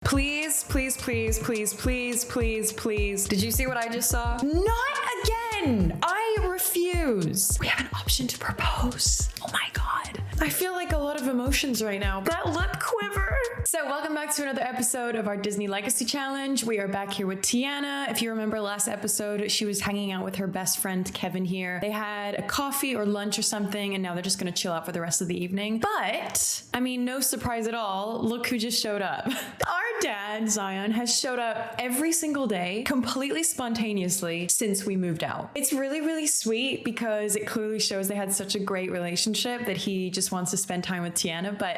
Please, please, please, please, please, please, please. Did you see what I just saw? Not again! I refuse. We have an option to propose. Oh my God. I feel like a lot of emotions right now. That lip quiver. So welcome back to another episode of our Disney Legacy Challenge. We are back here with Tiana. If you remember last episode, she was hanging out with her best friend Kevin here. They had a coffee or lunch or something, and now they're just gonna chill out for the rest of the evening. But, I mean, no surprise at all. Look who just showed up. Our dad, Zion, has showed up every single day, completely spontaneously since we moved out. It's really, really sweet because it clearly shows they had such a great relationship that he just wants to spend time with Tiana. But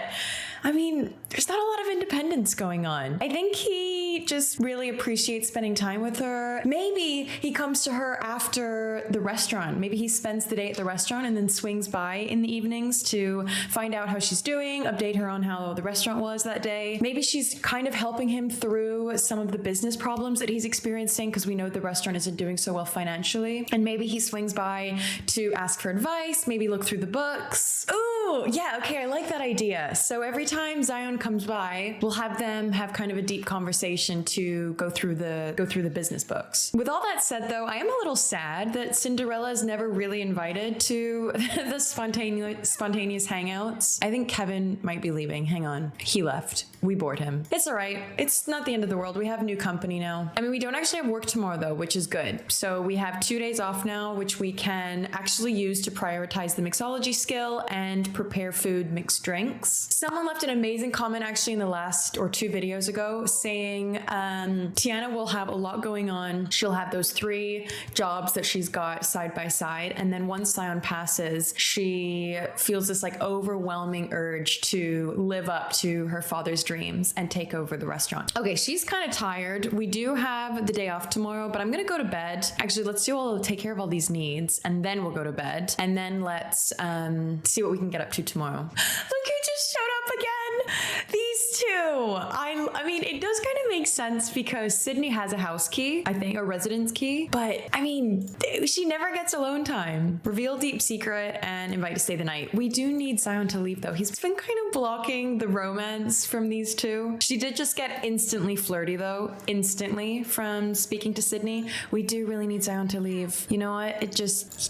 I mean, there's not a lot of independence going on. I think he just really appreciates spending time with her. Maybe he comes to her after the restaurant. Maybe he spends the day at the restaurant and then swings by in the evenings to find out how she's doing, update her on how the restaurant was that day. Maybe she's kind of helping him through some of the business problems that he's experiencing because we know the restaurant isn't doing so well financially. And maybe he swings by to ask for advice, maybe look through the books. Ooh, yeah, okay, I like that idea. So every time Zion comes by, we'll have them have kind of a deep conversation to go through the business books. With all that said though, I am a little sad that Cinderella is never really invited to the spontaneous hangouts. I think Kevin might be leaving. Hang on. He left. We bored him. It's all right. It's not the end of the world. We have new company now. I mean, we don't actually have work tomorrow though, which is good. So we have 2 days off now, which we can actually use to prioritize the mixology skill and prepare food, mix drinks. Someone left an amazing comment actually in the last or 2 videos ago saying Tiana will have a lot going on. She'll have those 3 jobs that she's got side by side. And then once Zion passes, she feels this like overwhelming urge to live up to her father's dreams and take over the restaurant. Okay, she's kind of tired. We do have the day off tomorrow, but I'm gonna go to bed. Actually, let's take care of all these needs and then we'll go to bed. And then let's see what we can get up to tomorrow. Look who just showed up again. These 2. I mean, it does kind of make sense because Sydney has a house key, I think, a residence key. But I mean, she never gets alone time. Reveal deep secret and invite to stay the night. We do need Zion to leave though. He's been kind of blocking the romance from these 2. She did just get instantly flirty though, instantly from speaking to Sydney. We do really need Zion to leave. You know what? He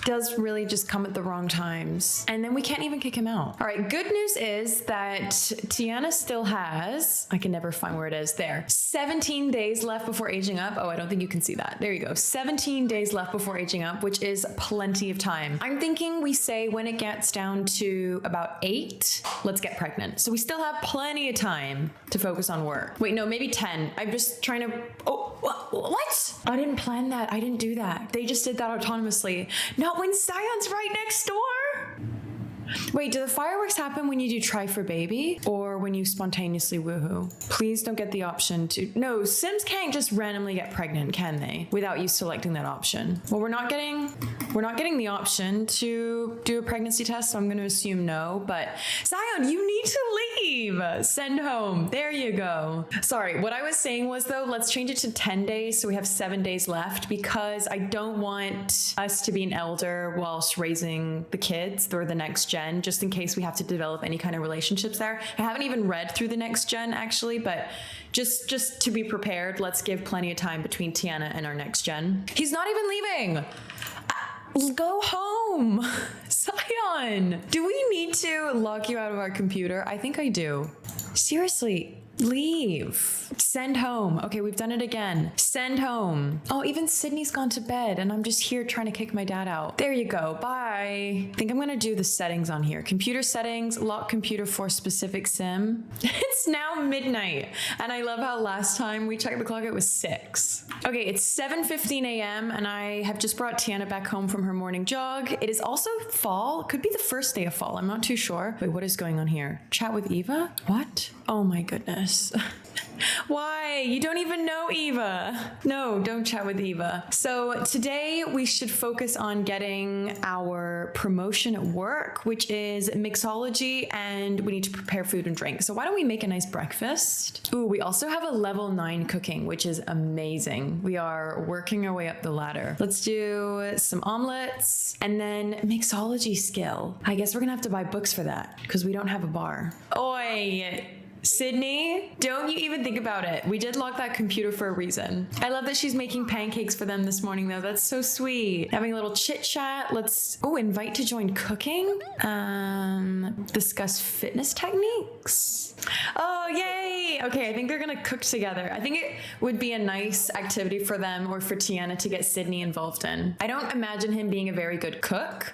does really just come at the wrong times. And then we can't even kick him out. All right, good news is that Tiana still has, I can never find where it is, there, 17 days left before aging up. Oh, I don't think you can see that. There you go. 17 days left before aging up, which is plenty of time. I'm thinking we say when it gets down to about 8, let's get pregnant. So we still have plenty of time to focus on work. Wait, no, maybe 10. I'm just trying to, oh, what? I didn't plan that. I didn't do that. They just did that autonomously. Not when Zion's right next door. Wait, do the fireworks happen when you do try for baby or when you spontaneously woohoo? Please don't get the option to, no, Sims can't just randomly get pregnant, can they? Without you selecting that option. Well, we're not getting the option to do a pregnancy test, so I'm going to assume no, but Zion, you need to leave. Send home. There you go. Sorry, what I was saying was though, let's change it to 10 days so we have 7 days left because I don't want us to be an elder whilst raising the kids or the next gen, just in case we have to develop any kind of relationships there. I haven't even read through the next gen actually, but just to be prepared, let's give plenty of time between Tiana and our next gen. He's not even leaving. Go home. Zion, do we need to lock you out of our computer? I think I do. Seriously. Leave. Send home. Okay, we've done it again. Send home. Oh, even Sydney's gone to bed and I'm just here trying to kick my dad out. There you go. Bye. I think I'm gonna do the settings on here. Computer settings, lock computer for specific sim. It's now midnight. And I love how last time we checked the clock, it was 6. Okay, it's 7:15 a.m. and I have just brought Tiana back home from her morning jog. It is also fall. Could be the first day of fall. I'm not too sure. Wait, what is going on here? Chat with Eva? What? Oh my goodness. Why? You don't even know Eva. No, don't chat with Eva. So today we should focus on getting our promotion at work, which is mixology, and we need to prepare food and drink. So why don't we make a nice breakfast? Ooh, we also have a level 9 cooking, which is amazing. We are working our way up the ladder. Let's do some omelets and then mixology skill. I guess we're gonna have to buy books for that because we don't have a bar. Oi! Sydney, don't you even think about it. We did lock that computer for a reason. I love that she's making pancakes for them this morning though. That's so sweet. Having a little chit chat. Let's, invite to join cooking. Discuss fitness techniques. Oh, yay. Okay, I think they're gonna cook together. I think it would be a nice activity for them or for Tiana to get Sydney involved in. I don't imagine him being a very good cook,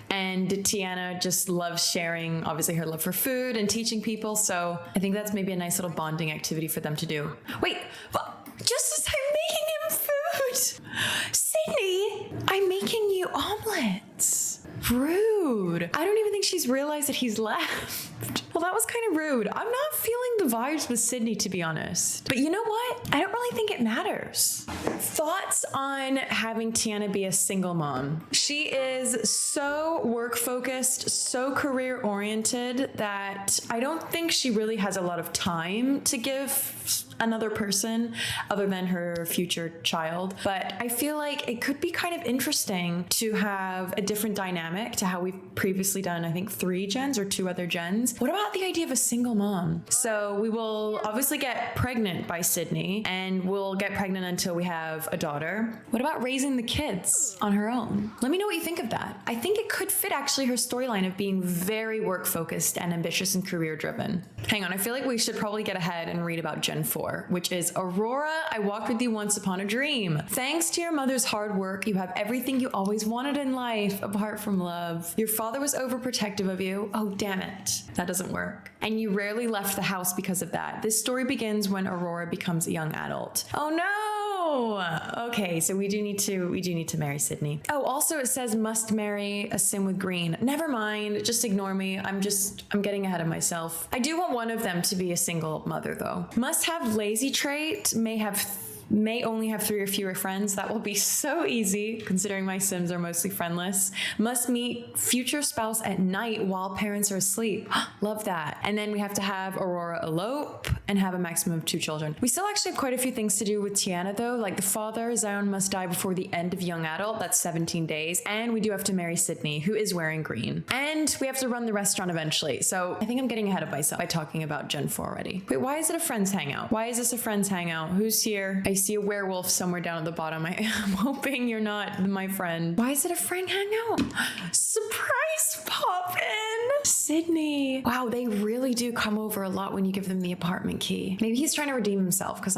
and Tiana just loves sharing, obviously, her love for food and teaching people, so I think that's maybe a nice little bonding activity for them to do. Wait, just as I'm making him food! Sydney, I'm making you omelets. Rude. I don't even think she's realized that he's left. Well, that was kind of rude. I'm not feeling the vibes with Sydney, to be honest. But you know what? I don't really think it matters. Thoughts on having Tiana be a single mom? She is so work-focused, so career-oriented that I don't think she really has a lot of time to give another person other than her future child. But I feel like it could be kind of interesting to have a different dynamic to how we've previously done, I think 3 gens or 2 other gens. What about the idea of a single mom? So we will obviously get pregnant by Sydney, and we'll get pregnant until we have a daughter. What about raising the kids on her own? Let me know what you think of that. I think it could fit actually her storyline of being very work focused and ambitious and career driven. Hang on, I feel like we should probably get ahead and read about Gen 4, which is Aurora, I walked with you once upon a dream. Thanks to your mother's hard work, you have everything you always wanted in life, apart from love. Your father was overprotective of you. Oh, damn it. That doesn't work. And you rarely left the house because of that. This story begins when Aurora becomes a young adult. Oh no! Okay, so we do need to marry Sydney. Oh, also it says must marry a sim with green. Never mind, just ignore me. I'm getting ahead of myself. I do want one of them to be a single mother though. Must have lazy trait, may only have 3 or fewer friends. That will be so easy considering my Sims are mostly friendless. Must meet future spouse at night while parents are asleep. Love that. And then we have to have Aurora elope and have a maximum of 2 children. We still actually have quite a few things to do with Tiana though. Like the father, Zion, must die before the end of young adult. That's 17 days. And we do have to marry Sydney, who is wearing green. And we have to run the restaurant eventually. So I think I'm getting ahead of myself by talking about Gen 4 already. Wait, why is it a friends hangout? Why is this a friends hangout? Who's here? I see a werewolf somewhere down at the bottom. I'm hoping you're not my friend. Why is it a friend hangout? Surprise pop-in! Sydney. Wow, they really do come over a lot when you give them the apartment key. Maybe he's trying to redeem himself because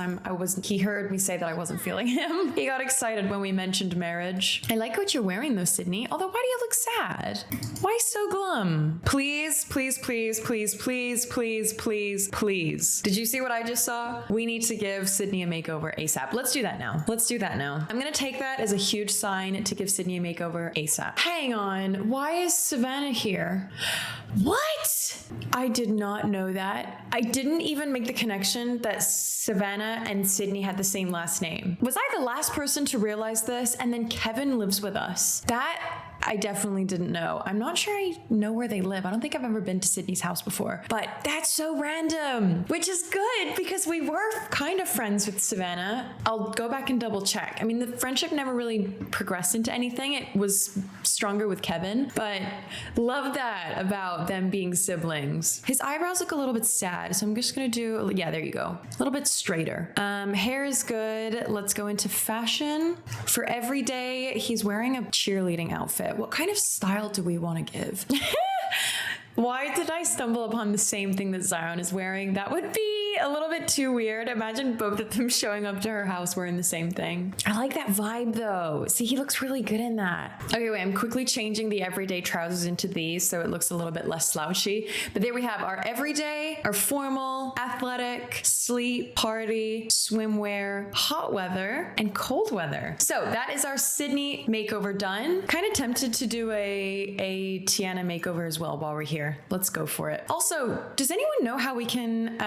he heard me say that I wasn't feeling him. He got excited when we mentioned marriage. I like what you're wearing though, Sydney. Although why do you look sad? Why so glum? Please, please, please, please, please, please, please, please. Did you see what I just saw? We need to give Sydney a makeover ASAP. Let's do that now. Let's do that now. I'm gonna take that as a huge sign to give Sydney a makeover ASAP. Hang on, why is Savannah here? What? I did not know that. I didn't even make the connection that Savannah and Sydney had the same last name. Was I the last person to realize this? And then Kevin lives with us. That I definitely didn't know. I'm not sure I know where they live. I don't think I've ever been to Sydney's house before, but that's so random, which is good because we were kind of friends with Savannah. I'll go back and double check. I mean, the friendship never really progressed into anything. It was stronger with Kevin, but love that about them being siblings. His eyebrows look a little bit sad, so I'm just gonna do, yeah, there you go. A little bit straighter. Hair is good. Let's go into fashion. For every day, he's wearing a cheerleading outfit. What kind of style do we want to give? Why did I stumble upon the same thing that Zion is wearing? That would be a little bit too weird. Imagine both of them showing up to her house wearing the same thing. I like that vibe though. See, he looks really good in that. Okay, wait, I'm quickly changing the everyday trousers into these so it looks a little bit less slouchy. But there we have our everyday, our formal, athletic, sleep, party, swimwear, hot weather, and cold weather. So that is our Sydney makeover done. Kind of tempted to do a Tiana makeover as well while we're here. Let's go for it. Also, does anyone know how we can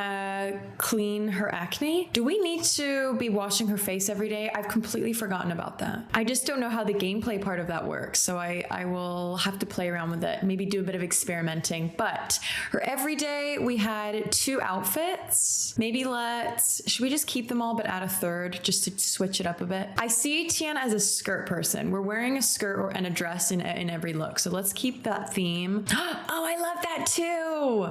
clean her acne. Do we need to be washing her face every day? I've completely forgotten about that. I just don't know how the gameplay part of that works. So I will have to play around with it, maybe do a bit of experimenting. But her everyday, we had 2 outfits. Maybe should we just keep them all but add a third just to switch it up a bit? I see Tiana as a skirt person. We're wearing a skirt and a dress in every look. So let's keep that theme. Oh, I love that too.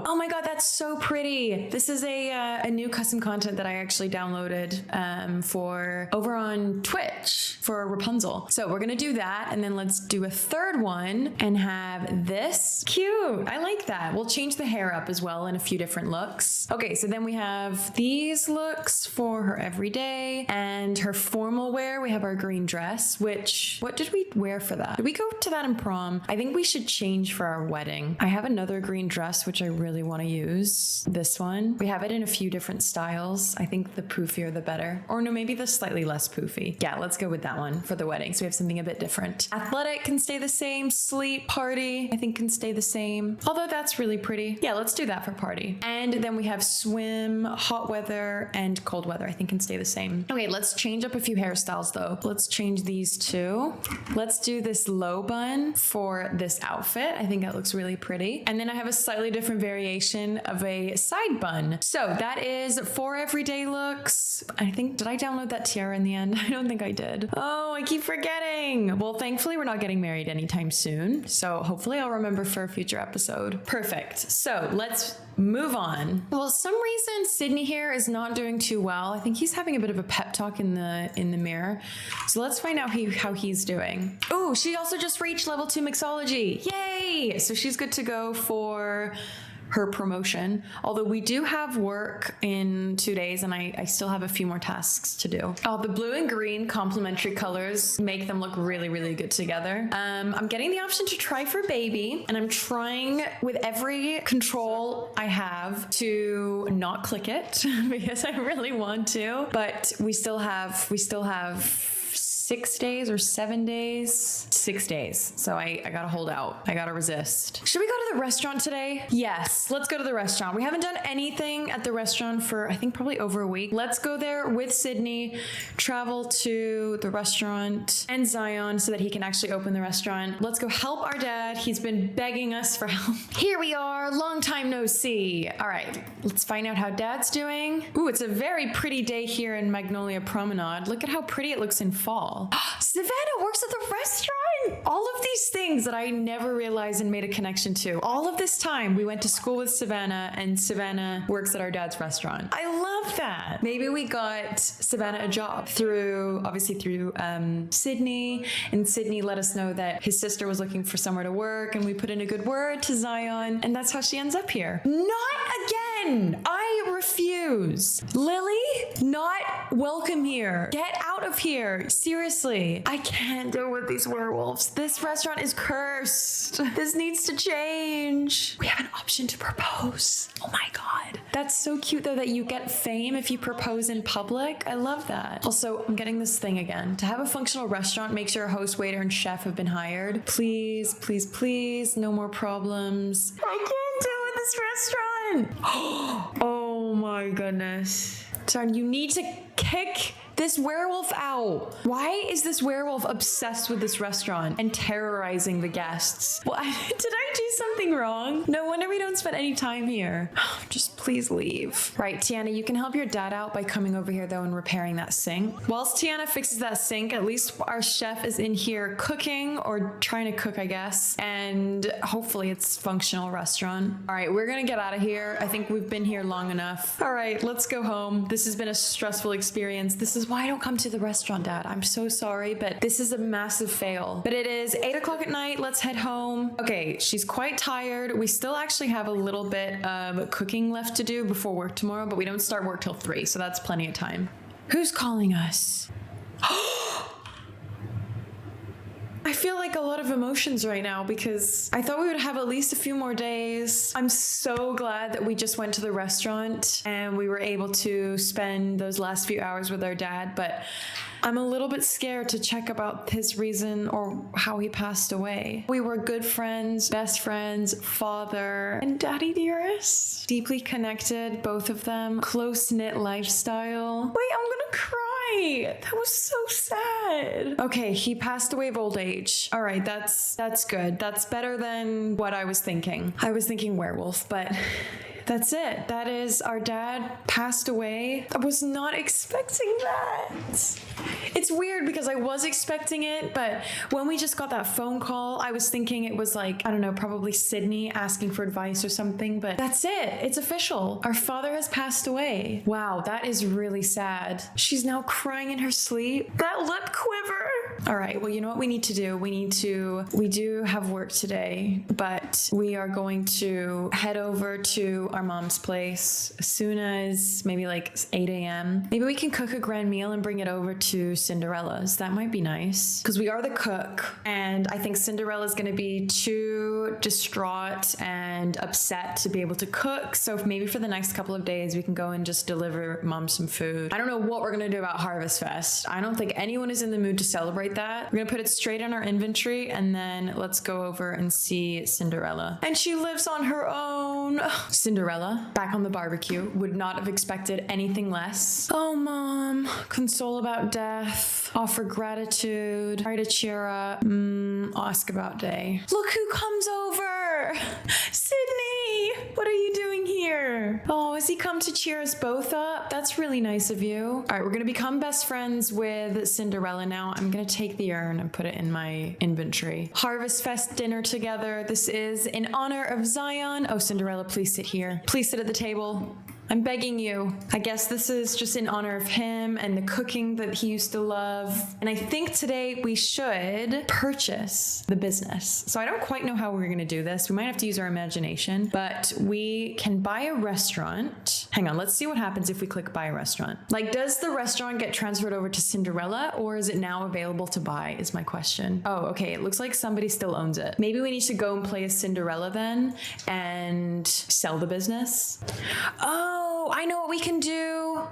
Oh my God, that's so pretty. This is a new custom content that I actually downloaded for over on Twitch for Rapunzel. So we're gonna do that, and then let's do a third one and have this. Cute. I like that. We'll change the hair up as well in a few different looks. Okay, so then we have these looks for her everyday and her formal wear. We have our green dress, which, what did we wear for that? Did we go to that in prom? I think we should change for our wedding. I have another green dress, which I really want to use. This one. We have it in a few different styles. I think the poofier the better. Or no, maybe the slightly less poofy. Yeah, let's go with that one for the wedding. So we have something a bit different. Athletic can stay the same. Sleep, party, I think can stay the same. Although that's really pretty. Yeah, let's do that for party. And then we have swim, hot weather, and cold weather. I think can stay the same. Okay, let's change up a few hairstyles though. Let's change these 2. Let's do this low bun for this outfit. I think that looks really pretty. And then I have a slightly different variation of a side bun. So that is 4 everyday looks. I think, did I download that tiara in the end? I don't think I did. Oh, I keep forgetting. Well, thankfully we're not getting married anytime soon. So hopefully I'll remember for a future episode. Perfect. So let's move on. Well, some reason Sydney here is not doing too well. I think he's having a bit of a pep talk in the mirror. So let's find out how he's doing. Oh, she also just reached level 2 mixology. Yay! So she's good to go for her promotion. Although we do have work in 2 days and I still have a few more tasks to do. Oh, the blue and green complementary colors make them look really, really good together. I'm getting the option to try for baby, and I'm trying with every control I have to not click it because I really want to, but we still have 6 days or 7 days? 6 days. So I gotta hold out. I gotta resist. Should we go to the restaurant today? Yes, let's go to the restaurant. We haven't done anything at the restaurant for I think probably over a week. Let's go there with Sydney, travel to the restaurant and Zion so that he can actually open the restaurant. Let's go help our dad. He's been begging us for help. Here we are, long time no see. All right, let's find out how dad's doing. Ooh, it's a very pretty day here in Magnolia Promenade. Look at how pretty it looks in fall. Savannah works at the restaurant. All of these things that I never realized and made a connection to. All of this time we went to school with Savannah, and Savannah works at our dad's restaurant. I love that. Maybe we got Savannah a job through Sydney, and Sydney let us know that his sister was looking for somewhere to work, and we put in a good word to Zion, and that's how she ends up here. Not again. I refuse. Lily, not welcome here. Get out of here. Seriously, I can't deal with these werewolves. This restaurant is cursed. This needs to change. We have an option to propose. Oh my God. That's so cute though that you get fame if you propose in public. I love that. Also, I'm getting this thing again. To have a functional restaurant, make sure a host, waiter, and chef have been hired. Please, please, please. No more problems. I can't deal with this restaurant. Oh my goodness. Son, you need to kick this werewolf out. Why is this werewolf obsessed with this restaurant and terrorizing the guests? Well, did I do something wrong? No wonder we don't spend any time here. Just please leave. Right, Tiana, you can help your dad out by coming over here though and repairing that sink. Whilst Tiana fixes that sink, at least our chef is in here cooking or trying to cook, I guess. And hopefully it's functional restaurant. All right, we're gonna get out of here. I think we've been here long enough. All right, let's go home. This has been a stressful experience. This is why I don't come to the restaurant, Dad. I'm so sorry, but this is a massive fail. But it is 8 o'clock at night. Let's head home. Okay, she's quite tired. We still actually have a little bit of cooking left to do before work tomorrow, but we don't start work till 3, so that's plenty of time. Who's calling us? I feel like a lot of emotions right now because I thought we would have at least a few more days. I'm so glad that we just went to the restaurant and we were able to spend those last few hours with our dad, but I'm a little bit scared to check about his reason or how he passed away. We were good friends, best friends, father, and daddy dearest. Deeply connected, both of them. Close-knit lifestyle. Wait, I'm gonna cry. That was so sad. Okay, he passed away of old age. All right, that's good. That's better than what I was thinking. I was thinking werewolf, but that's it. That is, our dad passed away. I was not expecting that. It's weird because I was expecting it, but when we just got that phone call, I was thinking it was like, I don't know, probably Sydney asking for advice or something, but that's it. It's official. Our father has passed away. Wow, that is really sad. She's now crying in her sleep. That lip quiver. All right, well, you know what we need to do? We do have work today, but we are going to head over to our mom's place as soon as maybe like 8 a.m. Maybe we can cook a grand meal and bring it over to Cinderella's. That might be nice because we are the cook, and I think Cinderella's going to be too distraught and upset to be able to cook. So maybe for the next couple of days, we can go and just deliver mom some food. I don't know what we're going to do about Harvest Fest. I don't think anyone is in the mood to celebrate that. We're going to put it straight in our inventory, and then let's go over and see Cinderella. And she lives on her own. Cinderella, back on the barbecue, would not have expected anything less. Oh, Mom, console about death, offer gratitude, try to cheer up, ask about day. Look who comes over! Sydney! What are you doing here? Oh, has he come to cheer us both up? That's really nice of you. All right, we're gonna become best friends with Cinderella now. I'm gonna take the urn and put it in my inventory. Harvest Fest dinner together. This is in honor of Zion. Oh, Cinderella, please sit here. Please sit at the table. I'm begging you. I guess this is just in honor of him and the cooking that he used to love. And I think today we should purchase the business. So I don't quite know how we're going to do this. We might have to use our imagination, but we can buy a restaurant. Hang on, let's see what happens if we click buy a restaurant. Like, does the restaurant get transferred over to Cinderella, or is it now available to buy is my question. Oh, okay. It looks like somebody still owns it. Maybe we need to go and play as Cinderella then and sell the business. Oh, I know what we can do.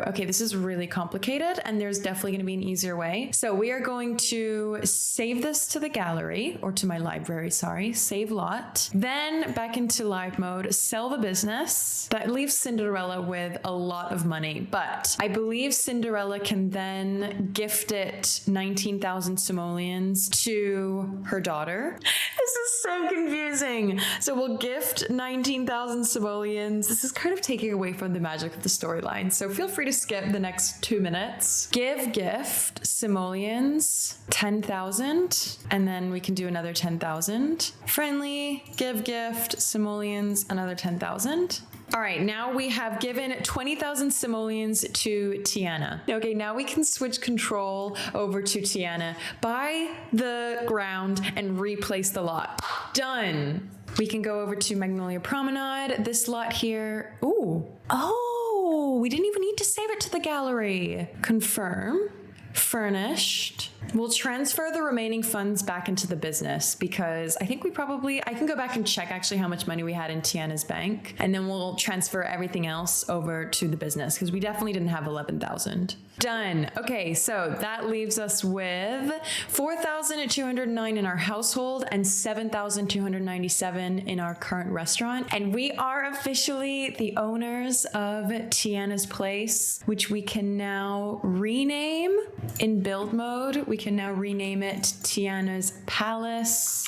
Okay, this is really complicated, and there's definitely going to be an easier way. So we are going to save this to the gallery, or to my library, sorry. Save lot. Then back into live mode, sell the business. That leaves Cinderella with a lot of money, but I believe Cinderella can then gift it 19,000 simoleons to her daughter. This is so confusing. So we'll gift 19,000 simoleons. This is kind of taking away from the magic of the storyline, so feel free to skip the next 2 minutes. Give gift simoleons 10,000, and then we can do another 10,000. Friendly, give gift simoleons, another 10,000. All right, now we have given 20,000 simoleons to Tiana. Okay, now we can switch control over to Tiana. Buy the ground and replace the lot. Done. We can go over to Magnolia Promenade. This lot here. Ooh. Oh, we didn't even need to save it to the gallery. Confirm. Furnished. We'll transfer the remaining funds back into the business because I think I can go back and check actually how much money we had in Tiana's bank, and then we'll transfer everything else over to the business because we definitely didn't have 11,000. Done. Okay, so that leaves us with 4,209 in our household and 7,297 in our current restaurant. And we are officially the owners of Tiana's Place, which we can now rename in build mode. We can now rename it Tiana's Palace.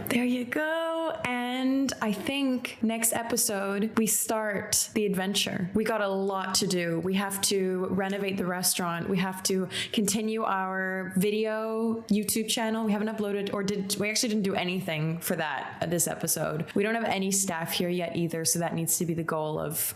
There you go. And I think next episode, we start the adventure. We got a lot to do. We have to renovate the restaurant. We have to continue our video YouTube channel. We haven't uploaded, we actually didn't do anything for that this episode. We don't have any staff here yet either, so that needs to be the goal of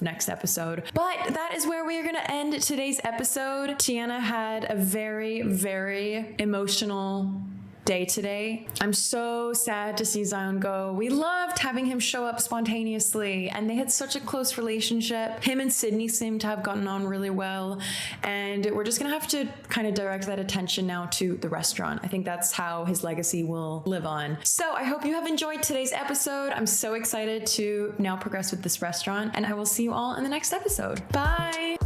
next episode. But that is where we are going to end today's episode. Tiana had a very, very emotional day today. I'm so sad to see Zion go. We loved having him show up spontaneously, and they had such a close relationship. Him and Sydney seem to have gotten on really well, and we're just gonna have to kind of direct that attention now to the restaurant. I think that's how his legacy will live on. So I hope you have enjoyed today's episode. I'm so excited to now progress with this restaurant, and I will see you all in the next episode. Bye!